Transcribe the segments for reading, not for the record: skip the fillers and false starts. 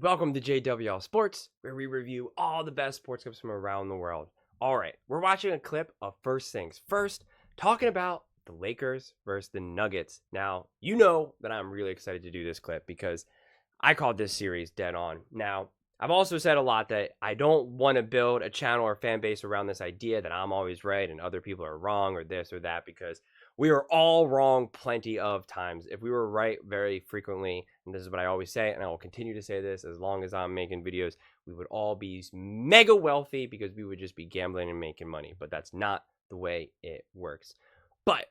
Welcome to JWL Sports, where we review all the best sports clips from around the world. All right, we're watching a clip of first things first, talking about the Lakers versus the Nuggets. Now, you know that I'm really excited to do this clip because I called this series dead on. Now, I've also said a lot that I don't want to build a channel or fan base around this idea that I'm always right and other people are wrong or this or that, because we are all wrong plenty of times. If we were right very frequently, and this is what I always say, and I will continue to say this as long as I'm making videos, we would all be mega wealthy because we would just be gambling and making money. But that's not the way it works. But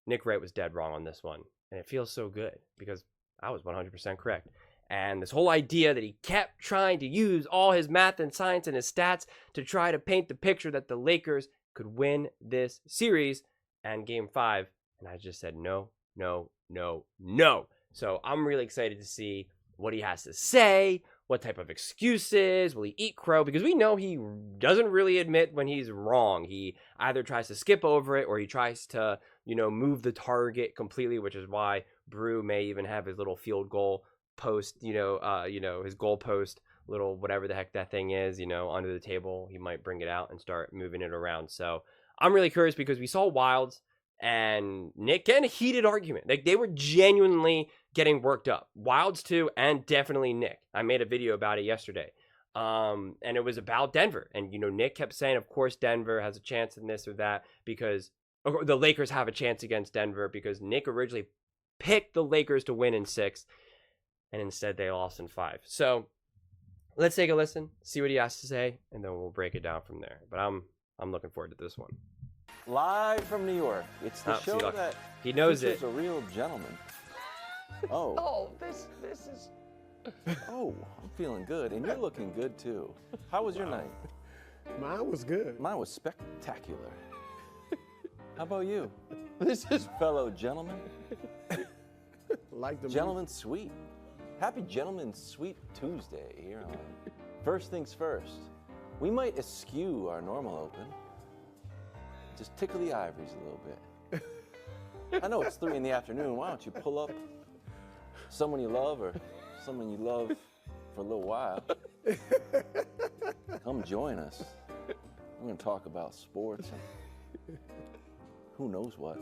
Nick Wright was dead wrong on this one. And it feels so good because I was 100% correct. And this whole idea that he kept trying to use all his math and science and his stats to try to paint the picture that the Lakers could win this series and game 5. And I just said, no. So I'm really excited to see what he has to say, what type of excuses, will he eat crow? Because we know he doesn't really admit when he's wrong. He either tries to skip over it or he tries to, move the target completely, which is why Brew may even have his little field goal post, his goal post, little whatever the heck that thing is, under the table. He might bring it out and start moving it around. So I'm really curious because we saw Wilds and Nick getting a heated argument. Like, they were genuinely getting worked up. Wilds too, and definitely Nick. I made a video about it yesterday. And it was about Denver. And, Nick kept saying, of course, Denver has a chance in this or that because the Lakers have a chance against Denver because Nick originally picked the Lakers to win in 6, and instead they lost in 5. So let's take a listen, see what he has to say, and then we'll break it down from there. But I'm looking forward to this one. Live from New York, it's the show that he knows features a real gentleman. Oh. Oh, this is. Oh, I'm feeling good, and you're looking good too. How was your night? Mine was good. Mine was spectacular. How about you? This is fellow gentlemen. Like the Gentleman Suite. Happy Gentleman Suite Tuesday here on First Things First. We might eschew our normal open. Just tickle the ivories a little bit. I know it's 3 in the afternoon. Why don't you pull up someone you love or someone you love for a little while? Come join us. We're going to talk about sports and who knows what.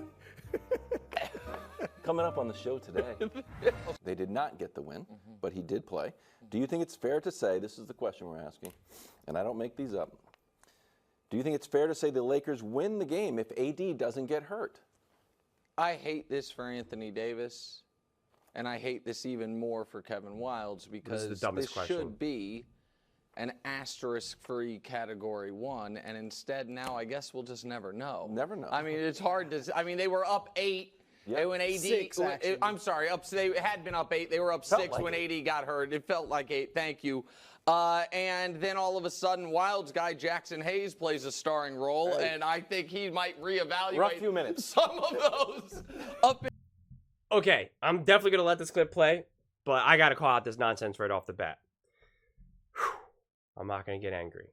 Coming up on the show today, they did not get the win, but he did play. Do you think it's fair to say, this is the question we're asking, and I don't make these up, do you think it's fair to say the Lakers win the game if AD doesn't get hurt? I hate this for Anthony Davis, and I hate this even more for Kevin Wilds because this should be an asterisk-free Category 1, and instead now I guess we'll just never know. Never know. I mean, it's hard to. I mean, they were up 8. Yep. When AD, 6, actually. I'm sorry, they had been up 8. They were up 6 like when 8. AD got hurt. It felt like 8. Thank you. And then all of a sudden, Wilds guy Jackson Hayes plays a starring role, and I think he might reevaluate Rough few minutes. some of those up. Okay, I'm definitely going to let this clip play, but I got to call out this nonsense right off the bat. Whew. I'm not going to get angry.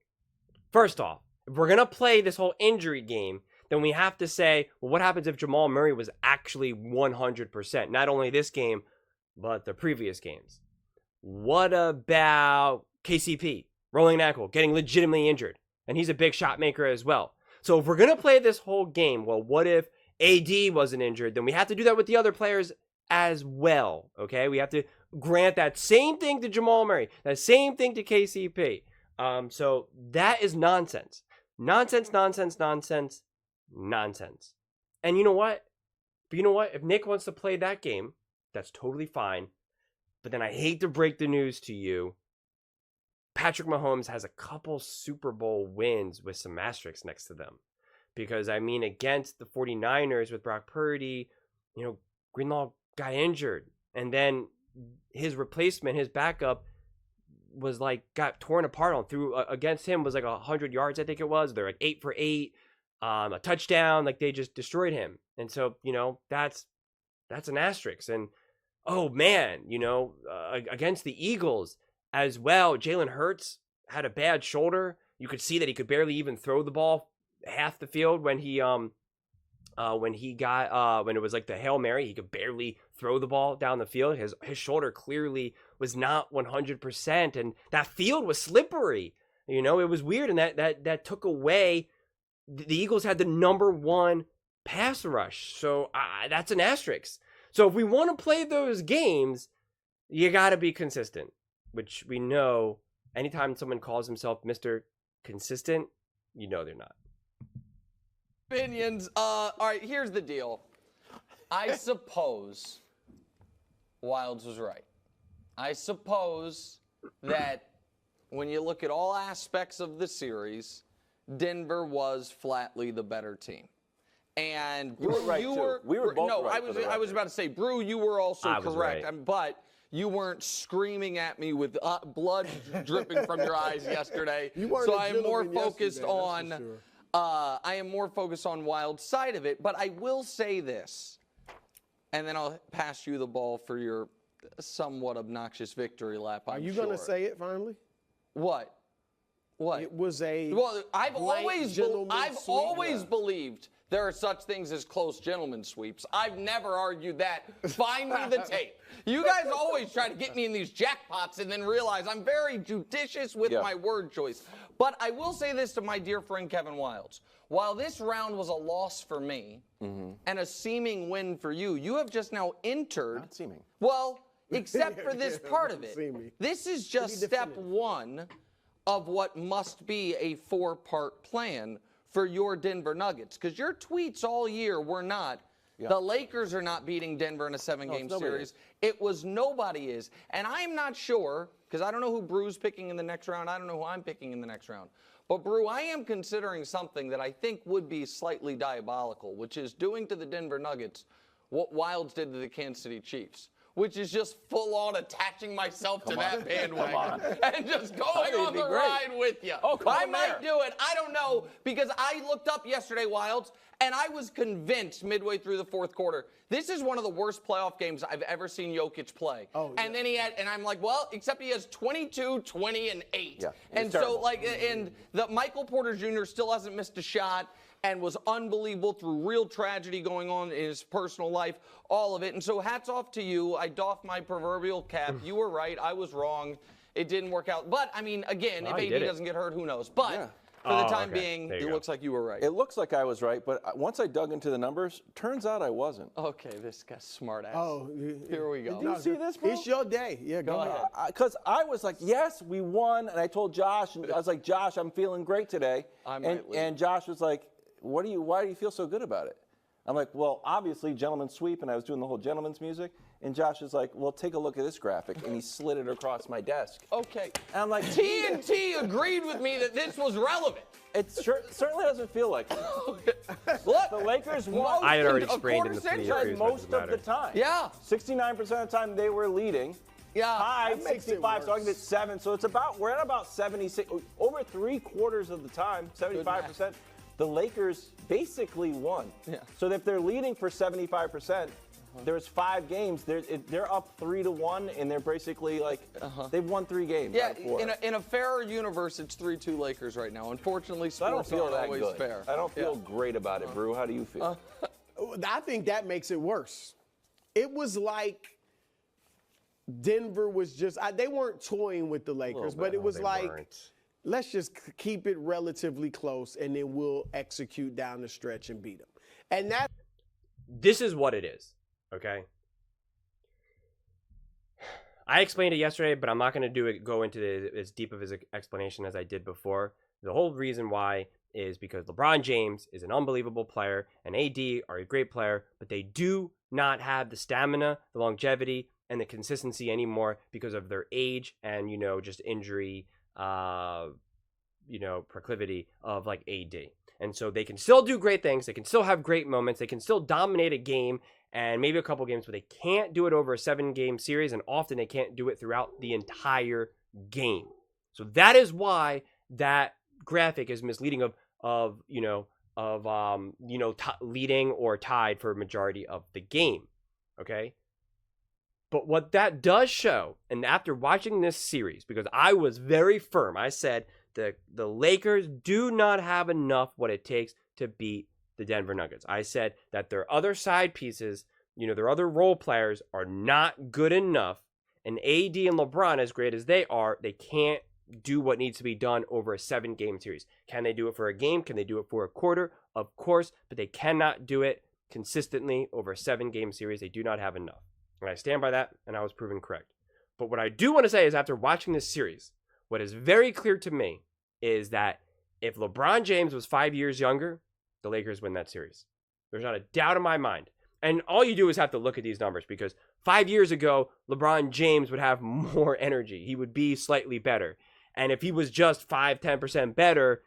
First off, if we're going to play this whole injury game, then we have to say, well, what happens if Jamal Murray was actually 100%? Not only this game, but the previous games. What about KCP, rolling an ankle, getting legitimately injured? And he's a big shot maker as well. So if we're going to play this whole game, well, what if AD wasn't injured? Then we have to do that with the other players as well, okay? We have to grant that same thing to Jamal Murray, that same thing to KCP. So that is nonsense. Nonsense. And you know what? If Nick wants to play that game, that's totally fine. But then I hate to break the news to you. Patrick Mahomes has a couple Super Bowl wins with some asterisks next to them. Because, I mean, against the 49ers with Brock Purdy, Greenlaw got injured. And then his replacement, his backup, got torn apart against him was 100 yards, I think it was. They're 8 for 8. A touchdown, they just destroyed him. And so, that's an asterisk. And, oh man, against the Eagles as well, Jalen Hurts had a bad shoulder. You could see that he could barely even throw the ball half the field when he when it was like the Hail Mary, he could barely throw the ball down the field. His shoulder clearly was not 100%, and that field was slippery. You know, it was weird, and that took away. The Eagles had the number 1 pass rush, so that's an asterisk. So if we want to play those games, you got to be consistent, which we know. Anytime someone calls himself Mr. Consistent, you know they're not. Opinions. All right, here's the deal. I suppose Wilds was right. I suppose that when you look at all aspects of the series, Denver was flatly the better team. And you were right, too. We were both right. I was about to say, Brew, you were also correct. Right. But you weren't screaming at me with blood dripping from your eyes yesterday. So I am more focused on I am more focused on Wild's side of it. But I will say this, and then I'll pass you the ball for your somewhat obnoxious victory lap. Are you going to say it finally? What? What? It was a I've always believed there are such things as close gentleman sweeps. I've never argued that. Find me the tape. You guys always try to get me in these jackpots and then realize I'm very judicious with my word choice. But I will say this to my dear friend Kevin Wilds. While this round was a loss for me and a seeming win for you, you have just now entered. Not seeming. Well, except for this part of it. This is just step 1 of what must be a 4-part plan for your Denver Nuggets. Because your tweets all year were not, the Lakers are not beating Denver in a 7-game series. It was nobody is. And I'm not sure, because I don't know who Brew's picking in the next round. I don't know who I'm picking in the next round. But, Brew, I am considering something that I think would be slightly diabolical, which is doing to the Denver Nuggets what Wilds did to the Kansas City Chiefs, which is just full-on attaching myself to that bandwagon and just going on the ride with you. I might do it. I don't know, because I looked up yesterday, Wilds, and I was convinced midway through the 4th quarter, this is one of the worst playoff games I've ever seen Jokic play. And then and I'm like, well, except he has 22, 20, and 8. Yeah, and so, and the Michael Porter Jr. still hasn't missed a shot and was unbelievable through real tragedy going on in his personal life, all of it. And so hats off to you. I doff my proverbial cap. You were right. I was wrong. It didn't work out. But, I mean, again, if AD doesn't get hurt, who knows? But for the time being, it looks like you were right. It looks like I was right, but once I dug into the numbers, turns out I wasn't. Okay, this guy's smart ass. Oh, here we go. Did you see this, bro? It's your day. Yeah, go ahead. Because I was like, yes, we won. And I told Josh, and I was like, Josh, I'm feeling great today. And Josh was like, why do you feel so good about it? I'm like, well, obviously, gentleman's sweep, and I was doing the whole gentleman's music. And Josh is like, well, take a look at this graphic. And he slid it across my desk. Okay. And I'm like, TNT agreed with me that this was relevant. It certainly doesn't feel like it. Look, the Lakers won. I had already sprained in the pre most of the time. Yeah. 69% of the time they were leading. Yeah. Tied 65, so I can get 7. So we're at about 76, over 3/4 of the time, 75%. The Lakers basically won. Yeah. So if they're leading for 75%, there's 5 games. They're up 3-1, and they're basically like they've won 3 games. Yeah, in a fairer universe, it's 3-2 Lakers right now. Unfortunately, sports aren't always fair. I don't feel great about it, Brew. How do you feel? I think that makes it worse. It was like Denver was just they weren't toying with the Lakers, but it was like, let's just keep it relatively close, and then we'll execute down the stretch and beat them. And this is what it is, okay? I explained it yesterday, but I'm not going to go into as deep of his explanation as I did before. The whole reason why is because LeBron James is an unbelievable player, and AD are a great player, but they do not have the stamina, the longevity, and the consistency anymore because of their age and, just injury proclivity of like AD. And so they can still do great things. They can still have great moments. They can still dominate a game and maybe a couple games, but they can't do it over a 7-game series. And often they can't do it throughout the entire game. So that is why that graphic is misleading leading or tied for a majority of the game. Okay. But what that does show, and after watching this series, because I was very firm, I said the Lakers do not have enough what it takes to beat the Denver Nuggets. I said that their other side pieces, their other role players are not good enough. And AD and LeBron, as great as they are, they can't do what needs to be done over a 7-game series. Can they do it for a game? Can they do it for a quarter? Of course, but they cannot do it consistently over a 7-game series. They do not have enough. And I stand by that, and I was proven correct. But what I do want to say is after watching this series, what is very clear to me is that if LeBron James was 5 years younger, the Lakers win that series. There's not a doubt in my mind. And all you do is have to look at these numbers because 5 years ago, LeBron James would have more energy. He would be slightly better. And if he was just 5-10% better,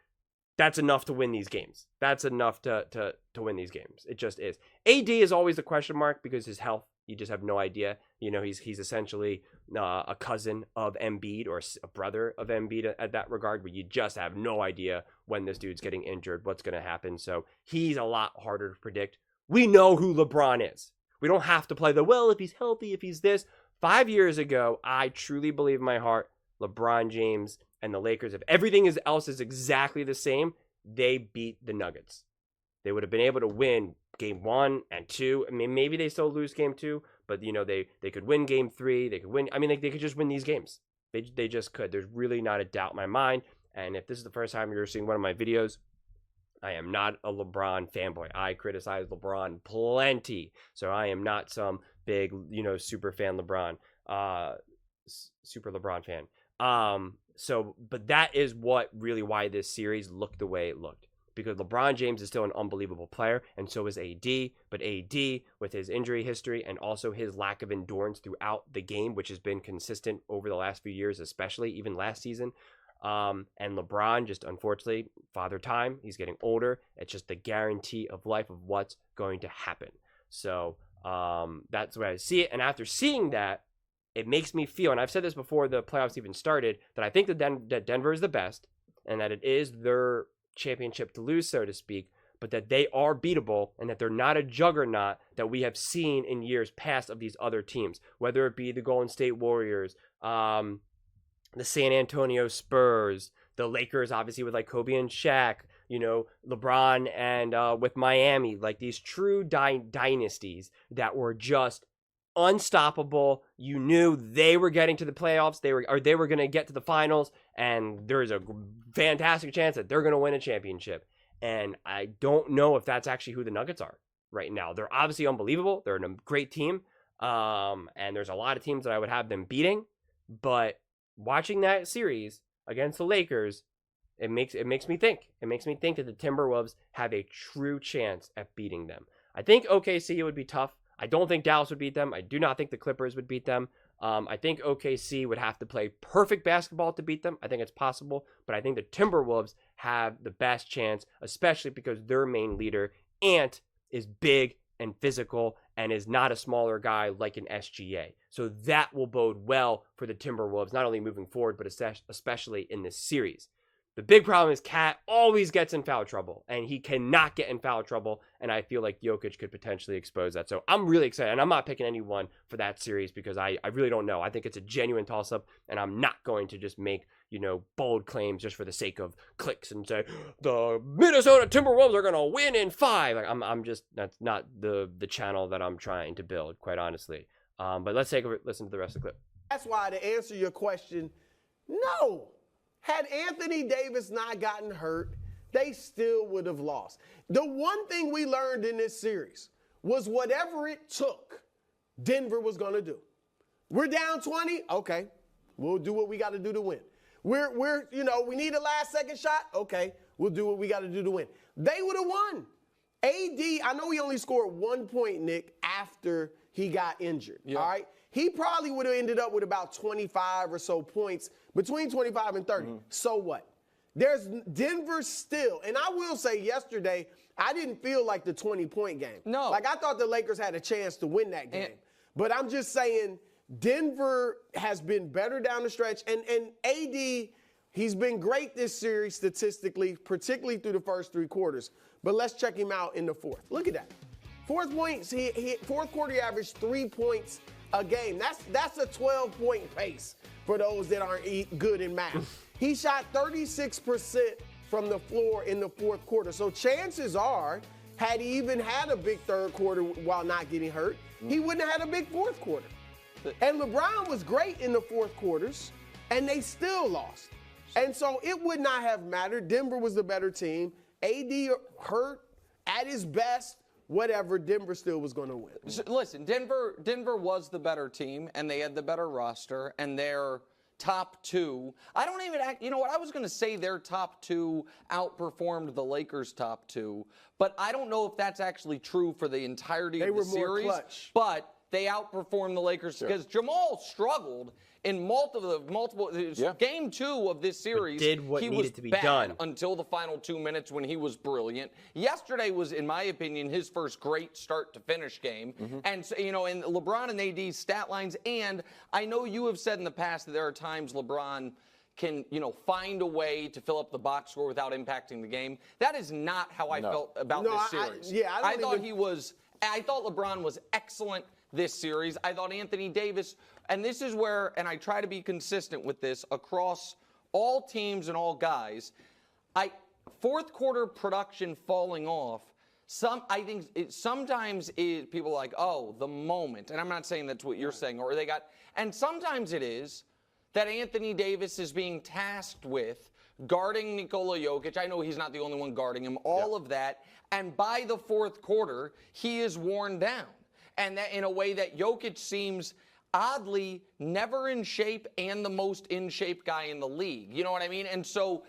that's enough to win these games. That's enough to win these games. It just is. AD is always the question mark because his health, you just have no idea. He's essentially a cousin of Embiid or a brother of Embiid at that regard, where you just have no idea when this dude's getting injured, what's going to happen. So he's a lot harder to predict. We know who LeBron is. We don't have to play if he's healthy, if he's this. 5 years ago, I truly believe in my heart, LeBron James and the Lakers, if everything else is exactly the same, they beat the Nuggets. They would have been able to win game 1 and 2. I mean, maybe they still lose game 2, but they could win game 3. They could win. I mean, they could just win these games. They just could. There's really not a doubt in my mind. And if this is the first time you're seeing one of my videos, I am not a LeBron fanboy. I criticize LeBron plenty. So I am not some big, super fan LeBron, super LeBron fan. But that is why this series looked the way it looked. Because LeBron James is still an unbelievable player, and so is AD. But AD, with his injury history and also his lack of endurance throughout the game, which has been consistent over the last few years, especially even last season. And LeBron, just unfortunately, father time, he's getting older. It's just the guarantee of life of what's going to happen. So that's the way I see it. And after seeing that, it makes me feel, and I've said this before the playoffs even started, that I think that Denver is the best and that it is their championship to lose, so to speak, but that they are beatable and that they're not a juggernaut that we have seen in years past of these other teams, whether it be the Golden State Warriors, the San Antonio Spurs, the Lakers, obviously with like Kobe and Shaq, LeBron and with Miami, like these true dynasties that were just unstoppable. You knew they were getting to the playoffs. They were going to get to the finals, and there's a fantastic chance that they're going to win a championship. And I don't know if that's actually who the Nuggets are right now. They're obviously unbelievable. They're a great team, and there's a lot of teams that I would have them beating. But watching that series against the Lakers, it makes me think. It makes me think that the Timberwolves have a true chance at beating them. I think OKC would be tough. I don't think Dallas would beat them. I do not think the Clippers would beat them. I think OKC would have to play perfect basketball to beat them. I think it's possible, but I think the Timberwolves have the best chance, especially because their main leader, Ant, is big and physical and is not a smaller guy like an SGA. So that will bode well for the Timberwolves, not only moving forward, but especially in this series. The big problem is Cat always gets in foul trouble, and he cannot get in foul trouble, and I feel like Jokic could potentially expose that. So I'm really excited, and I'm not picking anyone for that series because I really don't know. I think it's a genuine toss-up, and I'm not going to just make, bold claims just for the sake of clicks and say, the Minnesota Timberwolves are going to win in 5. Like, that's not the channel that I'm trying to build, quite honestly. But let's listen to the rest of the clip. That's why, to answer your question, no. Had Anthony Davis not gotten hurt, they still would have lost. The one thing we learned in this series was whatever it took, Denver was going to do. We're down 20. Okay, we'll do what we got to do to win. We need a last second shot. Okay, we'll do what we got to do to win. They would have won. AD, I know he only scored 1 point, Nick, after he got injured. Yeah. All right. He probably would have ended up with about 25 or so points, between 25 and 30. Mm-hmm. So what? There's Denver still. And I will say yesterday, I didn't feel like the 20-point game. No. Like, I thought the Lakers had a chance to win that game. But I'm just saying Denver has been better down the stretch. And AD, he's been great this series statistically, particularly through the first 3 quarters. But let's check him out in the fourth. Look at that. Fourth quarter, he averaged 3 points a game. That's a 12-point pace for those that aren't good in math. He shot 36% from the floor in the fourth quarter. So chances are, had he even had a big third quarter while not getting hurt, he wouldn't have had a big fourth quarter. And LeBron was great in the fourth quarters, and they still lost. And so it would not have mattered. Denver was the better team. AD hurt at his best, whatever, Denver still was going to win. So, listen, Denver was the better team, and they had the better roster, and their top two. I don't even you know what? I was going to say their top two outperformed the Lakers' top two, but I don't know if that's actually true for the entirety of the series. They were more clutch. But they outperformed the Lakers because Jamal struggled in multiple game 2 of this series. Did what needed to be done until the final 2 minutes when he was brilliant. Yesterday was, in my opinion, his first great start to finish game. And so, you know, in LeBron and AD's stat lines, and I know you have said in the past that there are times LeBron can, you know, find a way to fill up the box score without impacting the game. That is not how I felt about this series. I thought LeBron was excellent this series. I thought Anthony Davis, and this is where, and I try to be consistent with this across all teams and all guys, fourth quarter production falling off, I think sometimes people are like, oh, the moment, and I'm not saying that's what you're saying, or and sometimes it is that Anthony Davis is being tasked with guarding Nikola Jokic. I know he's not the only one guarding him, all of that, and by the fourth quarter, he is worn down. And that in a way that Jokic seems oddly never in shape and the most in shape guy in the league. You know what I mean? And so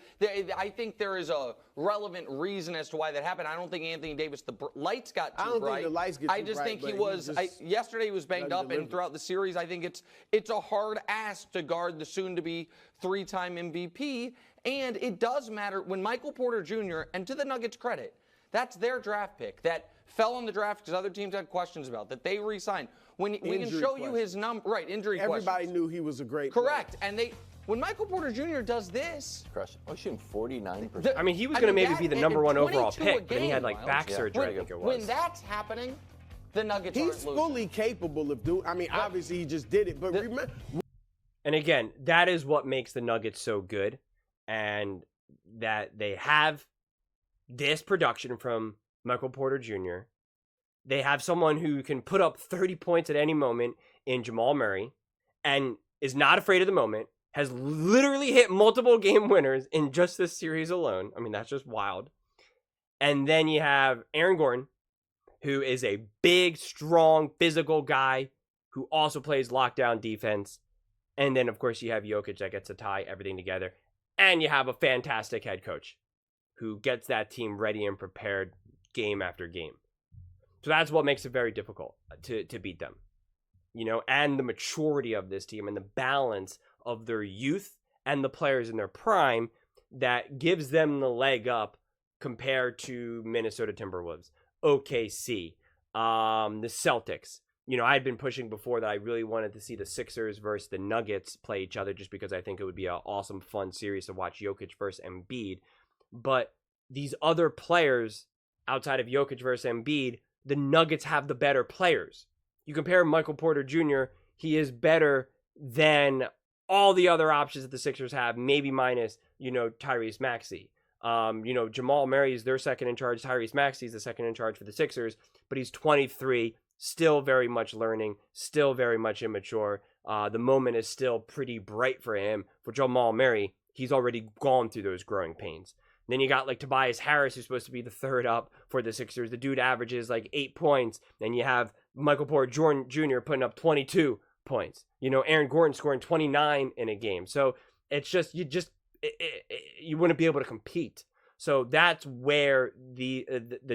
I think there is a relevant reason as to why that happened. I don't think Anthony Davis, the lights got too bright. I don't think the lights get too bright. I just think he was, yesterday he was banged up, and throughout the series, I think it's a hard ask to guard the soon-to-be 3-time MVP. And it does matter when Michael Porter Jr., and to the Nuggets' credit, that's their draft pick that fell in the draft because other teams had questions about that they re-signed. When we can show you his number, right? Injury questions. Everybody knew he was a great Correct, player. And when Michael Porter Jr. does this, shooting 49%. I mean, he was going to maybe be the number 1 overall pick, but he had like back surgery. I think it was. When that's happening, the Nuggets He's fully capable of doing. I mean, obviously he just did it, but remember. And again, that is what makes the Nuggets so good, and that they have this production from Michael Porter Jr. They have someone who can put up 30 points at any moment in Jamal Murray and is not afraid of the moment, has literally hit multiple game winners in just this series alone. I mean, that's just wild. And then you have Aaron Gordon, who is a big, strong, physical guy who also plays lockdown defense. And then, of course, you have Jokic that gets to tie everything together. And you have a fantastic head coach who gets that team ready and prepared game after game. So that's what makes it very difficult to beat them. You know, and the maturity of this team and the balance of their youth and the players in their prime that gives them the leg up compared to Minnesota Timberwolves, OKC, the Celtics. You know, I had been pushing before that I really wanted to see the Sixers versus the Nuggets play each other just because I think it would be an awesome, fun series to watch Jokic versus Embiid. But these other players outside of Jokic versus Embiid, the Nuggets have the better players. You compare Michael Porter Jr., he is better than all the other options that the Sixers have, maybe minus, you know, Tyrese Maxey. You know, Jamal Murray is their second in charge. Tyrese Maxey is the second in charge for the Sixers, but he's 23, still very much learning, still very much immature. The moment is still pretty bright for him. For Jamal Murray, he's already gone through those growing pains. Then you got like Tobias Harris, who's supposed to be the third up for the Sixers. The dude averages like 8 points. Then you have Michael Porter Jr. putting up 22 points. You know, Aaron Gordon scoring 29 in a game. So it's just, you wouldn't be able to compete. So that's where the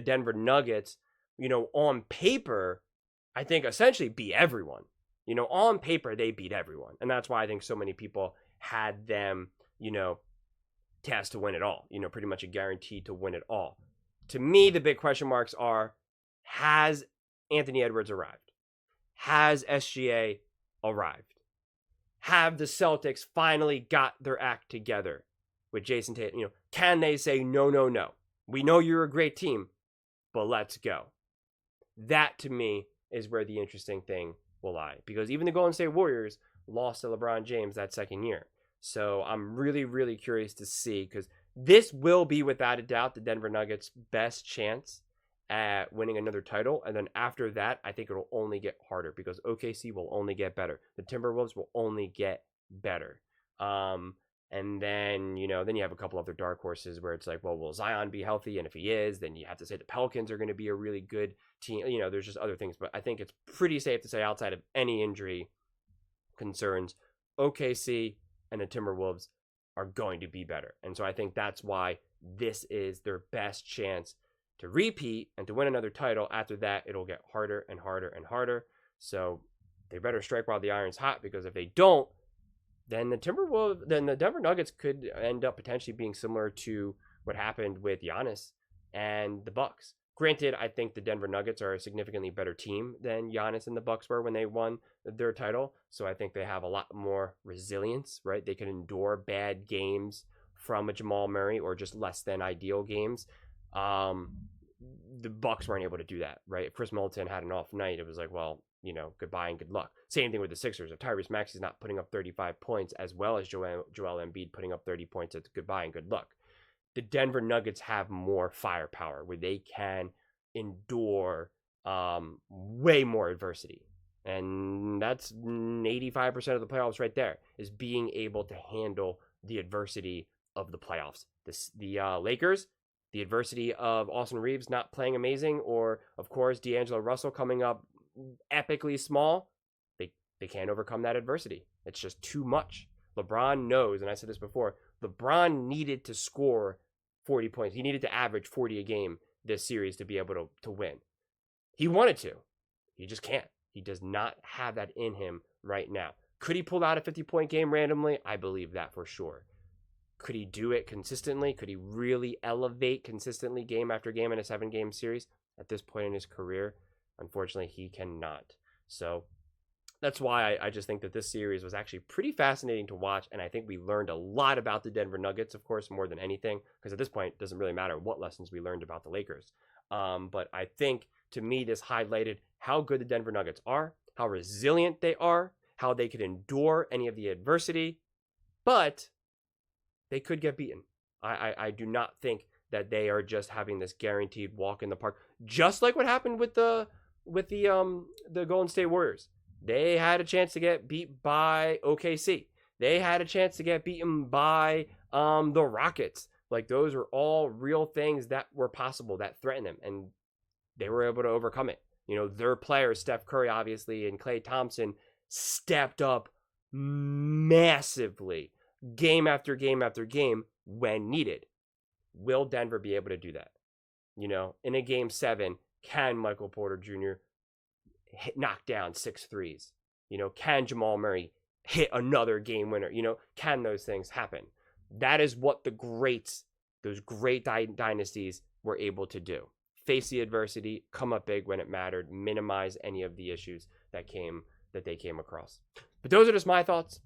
Denver Nuggets, you know, on paper, I think essentially beat everyone. You know, on paper, they beat everyone. And that's why I think so many people had them, you know, tasked to win it all, you know, pretty much a guarantee to win it all. To me, the big question marks are, has Anthony Edwards arrived? Has SGA arrived? Have the Celtics finally got their act together with Jason Tatum? You know, can they say, no, no, no, we know you're a great team, but let's go? That, to me, is where the interesting thing will lie. Because even the Golden State Warriors lost to LeBron James that second year. So I'm really, really curious to see, because this will be, without a doubt, the Denver Nuggets' best chance at winning another title. And then after that, I think it'll only get harder because OKC will only get better. The Timberwolves will only get better. And then, then you have a couple other dark horses where it's like, well, will Zion be healthy? And if he is, then you have to say the Pelicans are going to be a really good team. There's just other things. But I think it's pretty safe to say outside of any injury concerns, OKC and the Timberwolves are going to be better. And so I think that's why this is their best chance to repeat and to win another title. After that, it'll get harder and harder and harder. So they better strike while the iron's hot, because if they don't, then the Denver Nuggets could end up potentially being similar to what happened with Giannis and the Bucks. Granted, I think the Denver Nuggets are a significantly better team than Giannis and the Bucks were when they won their title. So I think they have a lot more resilience, right? They can endure bad games from a Jamal Murray or just less than ideal games. The Bucks weren't able to do that, right? If Chris Middleton had an off night, it was like, well, goodbye and good luck. Same thing with the Sixers. If Tyrese Maxey's not putting up 35 points as well as Joel Embiid putting up 30 points, it's goodbye and good luck. The Denver Nuggets have more firepower where they can endure way more adversity. And that's 85% of the playoffs right there, is being able to handle the adversity of the playoffs. The Lakers, the adversity of Austin Reeves not playing amazing, or, of course, D'Angelo Russell coming up epically small, they can't overcome that adversity. It's just too much. LeBron knows, and I said this before, LeBron needed to score 40 points. He needed to average 40 a game this series to be able to win. He wanted to. He just can't. He does not have that in him right now. Could he pull out a 50-point game randomly? I believe that for sure. Could he do it consistently? Could he really elevate consistently game after game in a 7-game series? At this point in his career, unfortunately, he cannot. So that's why I just think that this series was actually pretty fascinating to watch. And I think we learned a lot about the Denver Nuggets, of course, more than anything, because at this point, it doesn't really matter what lessons we learned about the Lakers. But I think, to me, this highlighted how good the Denver Nuggets are, how resilient they are, how they could endure any of the adversity, but they could get beaten. I do not think that they are just having this guaranteed walk in the park, just like what happened with the Golden State Warriors. They had a chance to get beat by OKC. They had a chance to get beaten by the Rockets. Like, those are all real things that were possible, that threatened them, and they were able to overcome it. Their players, Steph Curry, obviously, and Klay Thompson, stepped up massively, game after game after game, when needed. Will Denver be able to do that? In a game 7, can Michael Porter Jr. knock down 6 threes? Can Jamal Murray hit another game winner? Can those things happen? That is what those great dynasties were able to do. Face the adversity, come up big when it mattered, minimize any of the issues that they came across. But those are just my thoughts.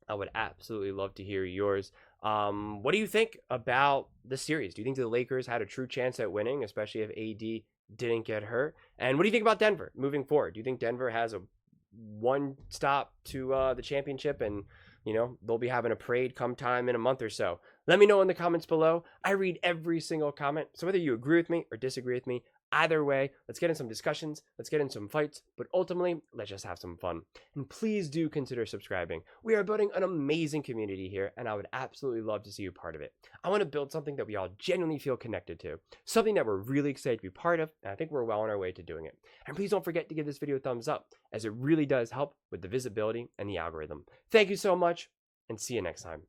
I would absolutely love to hear yours. What do you think about the series? Do you think the Lakers had a true chance at winning, especially if AD didn't get hurt? And what do you think about Denver moving forward? Do you think Denver has a one stop to the championship, and they'll be having a parade come time in a month or so? Let me know in the comments below. I read every single comment, so whether you agree with me or disagree with me, either way, let's get in some discussions, let's get in some fights, but ultimately, let's just have some fun. And please do consider subscribing. We are building an amazing community here, and I would absolutely love to see you part of it. I want to build something that we all genuinely feel connected to, something that we're really excited to be part of, and I think we're well on our way to doing it. And please don't forget to give this video a thumbs up, as it really does help with the visibility and the algorithm. Thank you so much, and see you next time.